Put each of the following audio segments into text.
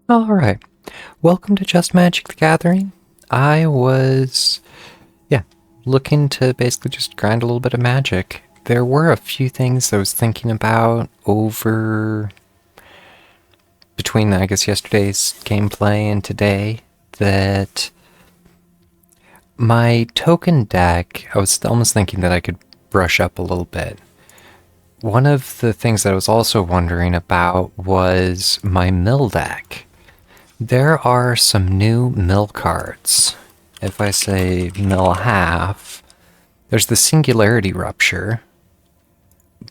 Alright, welcome to Just Magic the Gathering. I was, looking to basically just grind a little bit of magic. There were a few things I was thinking about over between, I guess, yesterday's gameplay and today that my token deck, I was almost thinking that I could brush up a little bit. One of the things that I was also wondering about was my mill deck. There are some new mill cards. If I say mill half, there's the Singularity Rupture,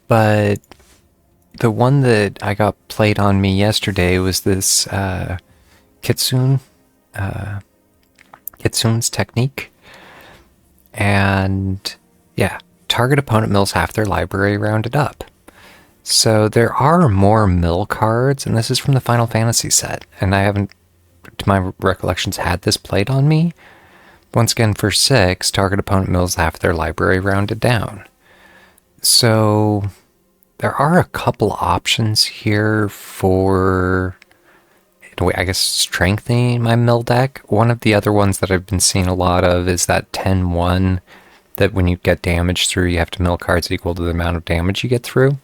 but the one that I got played on me yesterday was this Kitsune, Kitsune's Technique. And yeah, target opponent mills half their library rounded up. So there are more mill cards, and this is from the Final Fantasy set, and I haven't, to my recollections, had this played on me. Once again, for 6, target opponent mills half their library rounded down. So there are a couple options here for, in a way, I guess, strengthening my mill deck. One of the other ones that I've been seeing a lot of is that 10-1, that when you get damage through, you have to mill cards equal to the amount of damage you get through,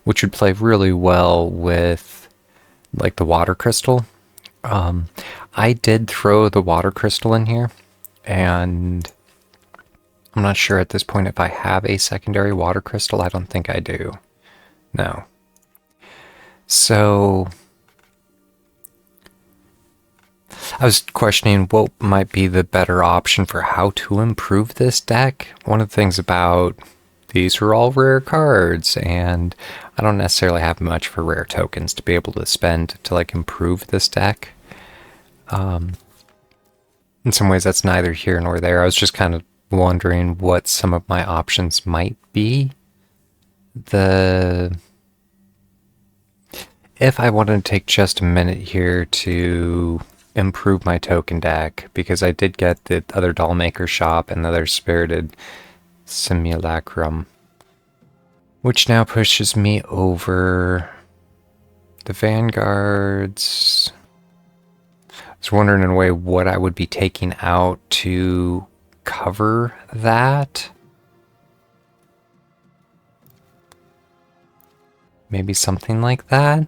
which would play really well with, like, the water crystal. I did throw the water crystal in here, and I'm not sure at this point if I have a secondary water crystal. I don't think I do. No. So I was questioning what might be the better option for how to improve this deck. One of the things about these are all rare cards, and I don't necessarily have much for rare tokens to be able to spend to, like, improve this deck. In some ways, that's neither here nor there. I was just kind of wondering what some of my options might be. If I wanted to take just a minute here to improve my token deck, because I did get the other Dollmaker shop and the other Spirited Simulacrum, which now pushes me over the Vanguards. I was wondering in a way what I would be taking out to cover that. Maybe something like that.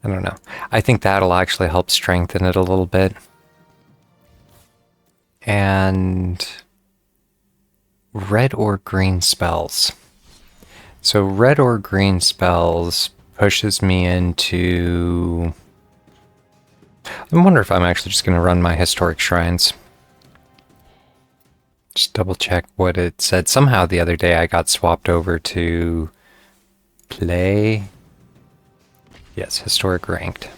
I don't know. I think that'll actually help strengthen it a little bit. And red or green spells. So red or green spells pushes me into... I wonder if I'm actually just going to run my historic shrines. Just double check what it said. Somehow the other day I got swapped over to play. Yes, historic ranked.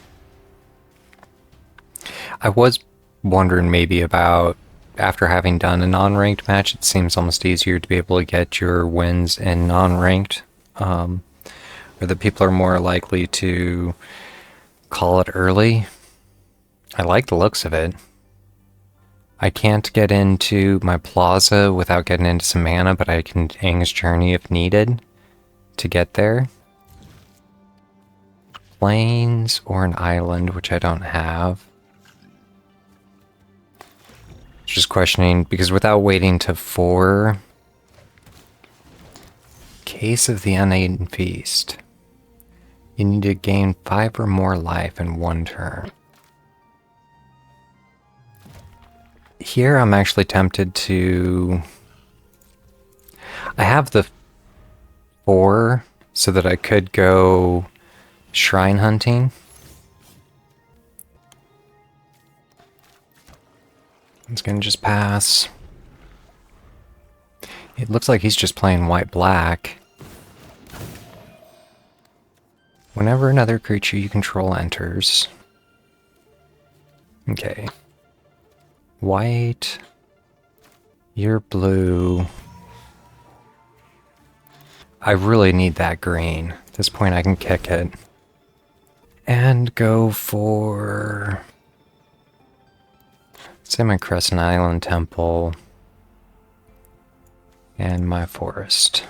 I was wondering maybe about, after having done a non-ranked match, it seems almost easier to be able to get your wins in non-ranked, where the people are more likely to call it early. I like the looks of it. I can't get into my plaza without getting into some mana, but I can Aang's Journey if needed to get there. Plains or an island, which I don't have. Just questioning, because without waiting to 4... Case of the Uneaten Feast. You need to gain 5 or more life in 1 turn. Here I'm actually tempted to... I have the 4 so that I could go shrine hunting. It's gonna just pass. It looks like he's just playing white-black. Whenever another creature you control enters... Okay. White. You're blue. I really need that green. At this point I can kick it. And go for... say my Crescent Island Temple. And my forest.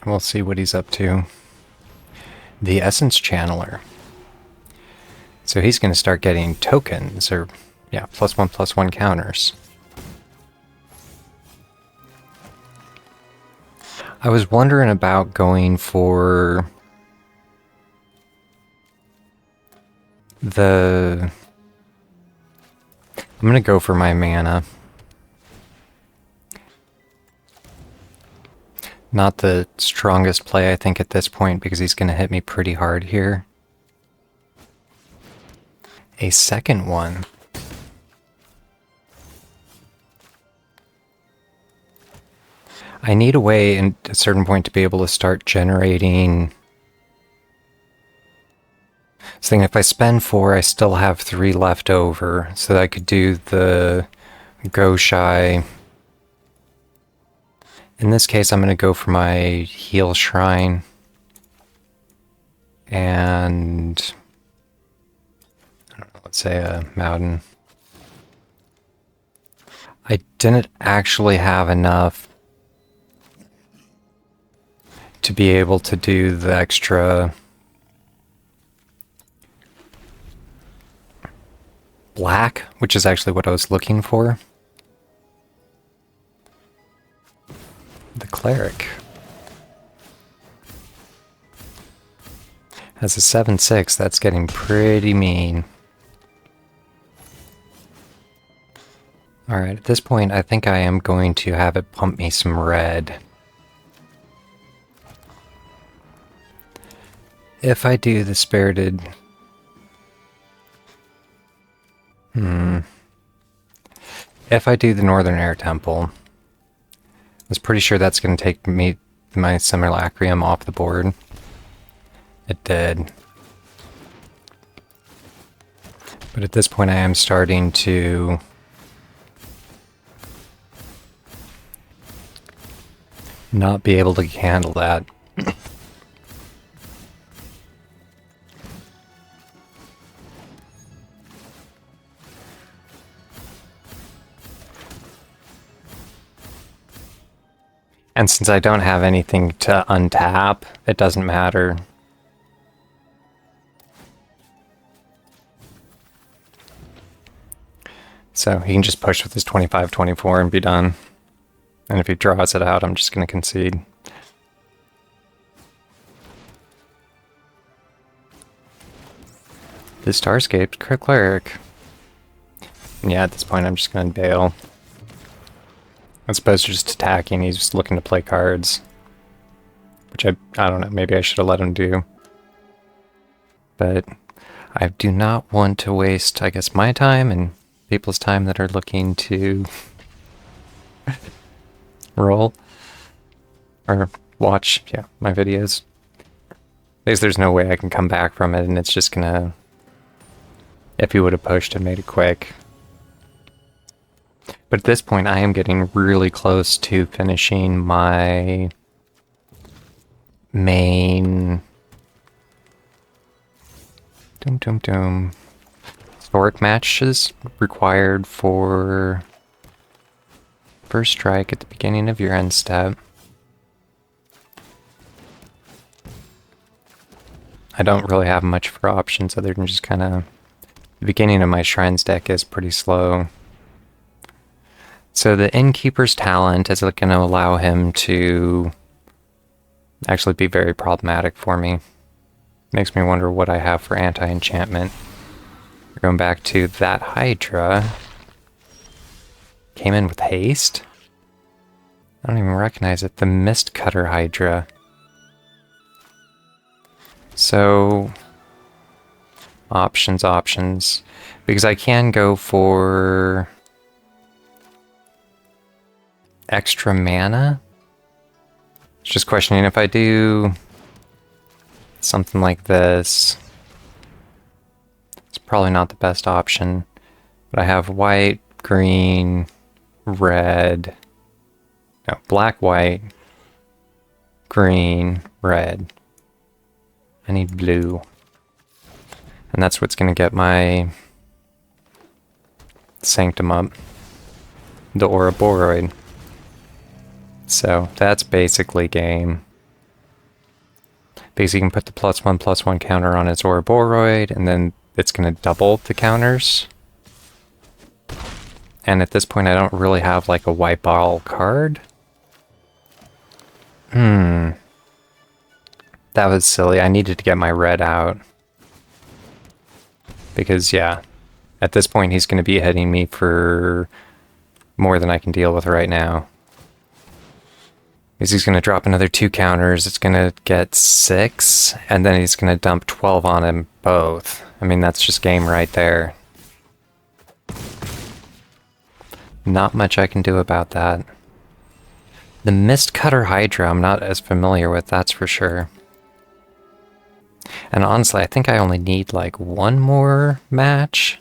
We'll see what he's up to. The Essence Channeler. So he's going to start getting tokens, or, yeah, +1/+1 counters. I was wondering about going for the... I'm going to go for my mana. Not the strongest play, I think, at this point, because he's going to hit me pretty hard here. A second one. I need a way at a certain point to be able to start generating... So if I spend 4, I still have 3 left over, so that I could do the Go Shy. In this case, I'm going to go for my Heal Shrine. And... I don't know, let's say a Mountain. I didn't actually have enough to be able to do the extra black, which is actually what I was looking for. The Cleric has a 7/6, that's getting pretty mean. Alright, at this point I think I am going to have it pump me some red. If I do the Spirited... If I do the Northern Air Temple, I was pretty sure that's going to take me my Simulacrum off the board. It did. But at this point I am starting to... not be able to handle that. And since I don't have anything to untap, it doesn't matter. So he can just push with his 25-24 and be done. And if he draws it out, I'm just going to concede. The Starscape Cleric. Yeah, at this point I'm just going to bail. As opposed to just attacking, he's just looking to play cards. Which I don't know, maybe I should have let him do. But I do not want to waste, I guess, my time and people's time that are looking to roll. Or watch, yeah, my videos. Because there's no way I can come back from it, and it's just gonna... If he would have pushed and made it quick. But at this point, I am getting really close to finishing my main... Historic matches required for first strike at the beginning of your end step. I don't really have much for options other than just kind of... The beginning of my Shrines deck is pretty slow. So the Innkeeper's Talent is going to allow him to actually be very problematic for me. Makes me wonder what I have for anti-enchantment. We're going back to that Hydra. Came in with haste? I don't even recognize it. The Mist Cutter Hydra. So... Options. Because I can go for... extra mana? It's just questioning if I do something like this. It's probably not the best option. But I have white, green, red. No, black, white, green, red. I need blue. And that's what's going to get my Sanctum up. The Ouroboros. So that's basically game. because he can put the +1/+1 counter on his Ouroboros, and then it's going to double the counters. And at this point, I don't really have like a wipe all card. That was silly. I needed to get my red out. Because, yeah, at this point, he's going to be hitting me for more than I can deal with right now. Because he's going to drop another 2 counters, it's going to get 6, and then he's going to dump 12 on him both. I mean, that's just game right there. Not much I can do about that. The Mist Cutter Hydra I'm not as familiar with, that's for sure. And honestly, I think I only need like one more match.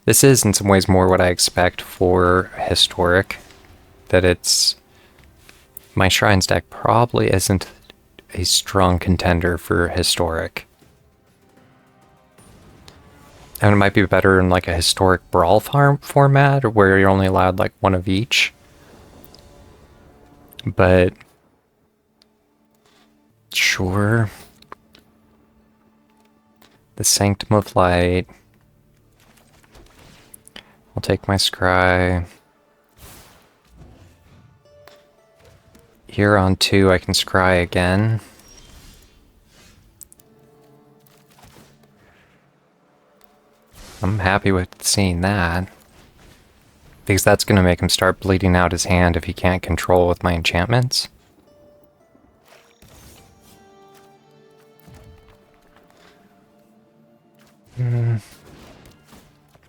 This is in some ways more what I expect for Historic. That it's... My Shrines deck probably isn't a strong contender for Historic. And it might be better in like a Historic Brawl farm format, or where you're only allowed like one of each. But... sure. The Sanctum of Light. I'll take my Scry. Here on 2, I can Scry again. I'm happy with seeing that. Because that's going to make him start bleeding out his hand if he can't control with my enchantments.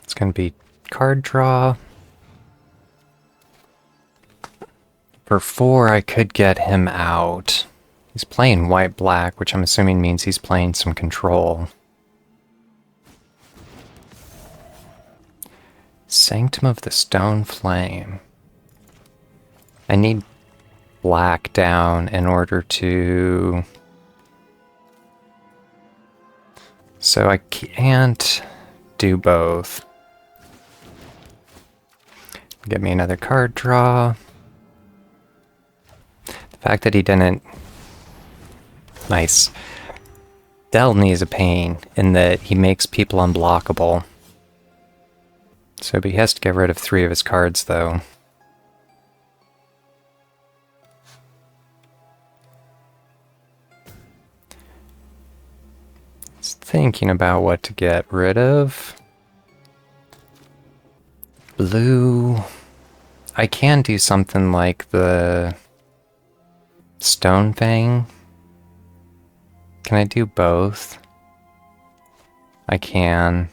It's going to be card draw. For 4, I could get him out. He's playing white-black, which I'm assuming means he's playing some control. Sanctum of the Stone Flame. I need black down in order to... So I can't do both. Get me another card draw. The fact that he didn't... Nice. Delney is a pain in that he makes people unblockable. So he has to get rid of 3 of his cards, though. Just thinking about what to get rid of. Blue. I can do something like the Stone Fang. Can I do both? I can.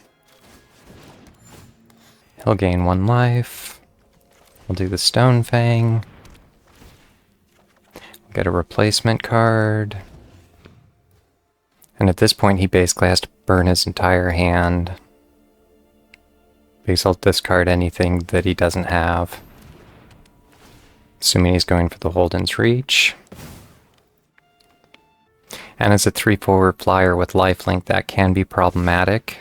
He'll gain 1 life. We'll do the Stone Fang. We'll get a replacement card. And at this point, he basically has to burn his entire hand. Because he'll discard anything that he doesn't have. Assuming he's going for the Holden's Reach. And as a 3/4 flyer with lifelink, that can be problematic.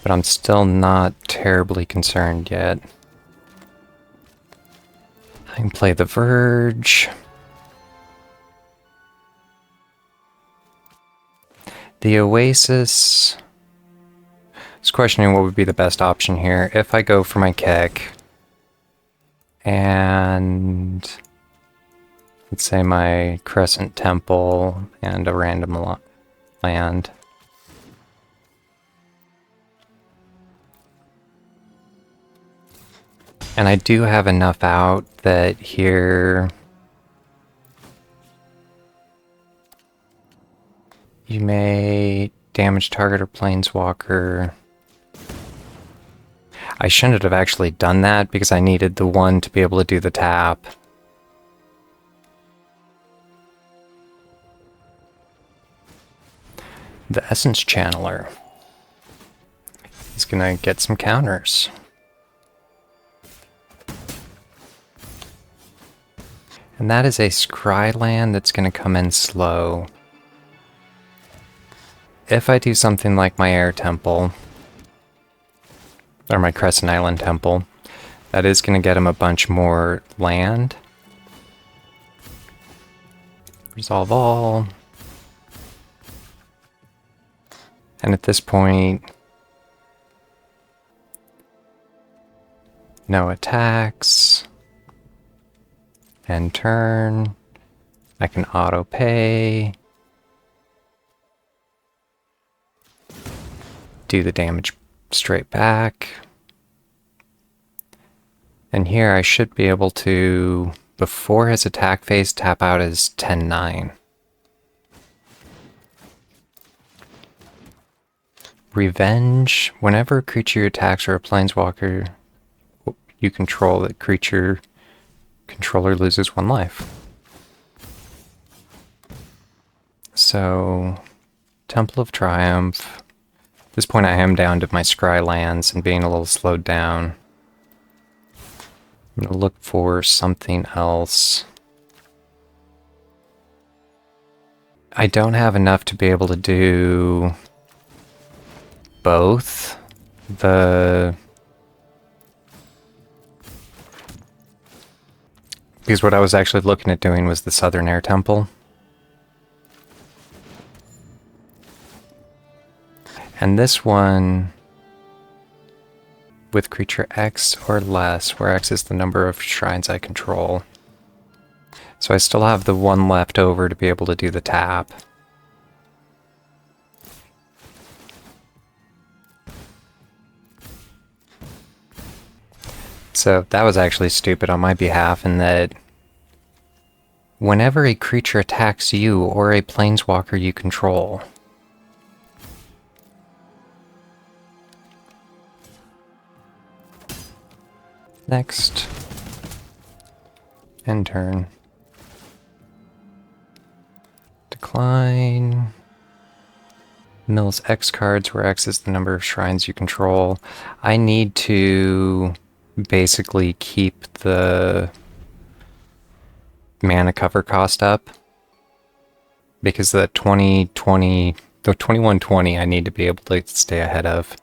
But I'm still not terribly concerned yet. I can play the Verge. The Oasis. I was questioning what would be the best option here. If I go for my kick, and let's say my Crescent Temple and a random land. And I do have enough out that here you may damage target or planeswalker. I shouldn't have actually done that because I needed the 1 to be able to do the tap. The Essence Channeler. He's gonna get some counters. And that is a Scry land that's going to come in slow. If I do something like my Air Temple, or my Crescent Island Temple, that is going to get him a bunch more land. Resolve all. And at this point, no attacks. End turn. I can auto pay. Do the damage straight back. And here I should be able to, before his attack phase, tap out his 10-9. Revenge. Whenever a creature attacks or a planeswalker you control, that creature controller loses 1 life. So, Temple of Triumph. At this point I am down to my Scry lands and being a little slowed down. I'm going to look for something else. I don't have enough to be able to do both. Because what I was actually looking at doing was the Southern Air Temple. And this one, with creature X or less, where X is the number of shrines I control. So I still have the 1 left over to be able to do the tap. So that was actually stupid on my behalf in that whenever a creature attacks you or a planeswalker you control, next, end turn, decline, mills X cards where X is the number of shrines you control. I need to basically keep the mana cover cost up because the 2120 I need to be able to stay ahead of.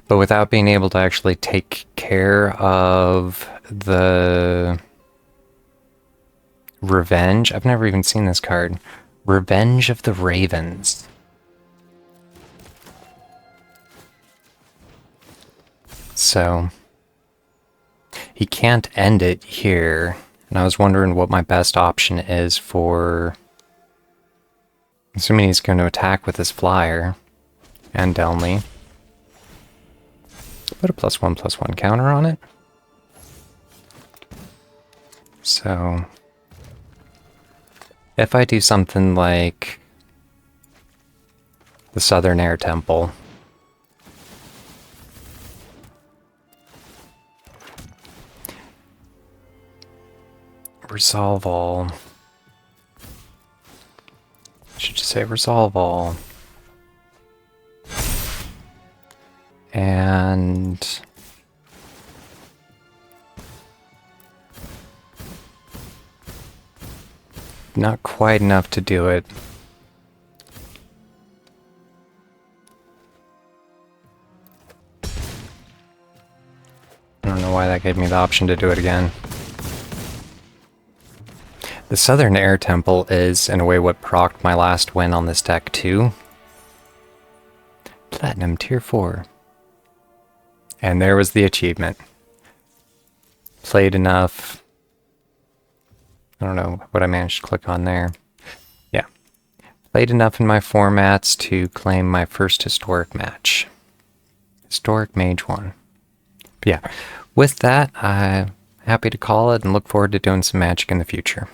But without being able to actually take care of the Revenge, I've never even seen this card. Revenge of the Ravens. So, he can't end it here, and I was wondering what my best option is for... Assuming he's going to attack with his flyer, and Delmy. Put a +1/+1 counter on it. So, if I do something like the Southern Air Temple, resolve all. I should just say resolve all. And not quite enough to do it. I don't know why that gave me the option to do it again. The Southern Air Temple is, in a way, what procced my last win on this deck, too. Platinum Tier 4. And there was the achievement. Played enough. I don't know what I managed to click on there. Yeah. Played enough in my formats to claim my first historic match. Historic Mage 1. But yeah, with that, I'm happy to call it and look forward to doing some Magic in the future.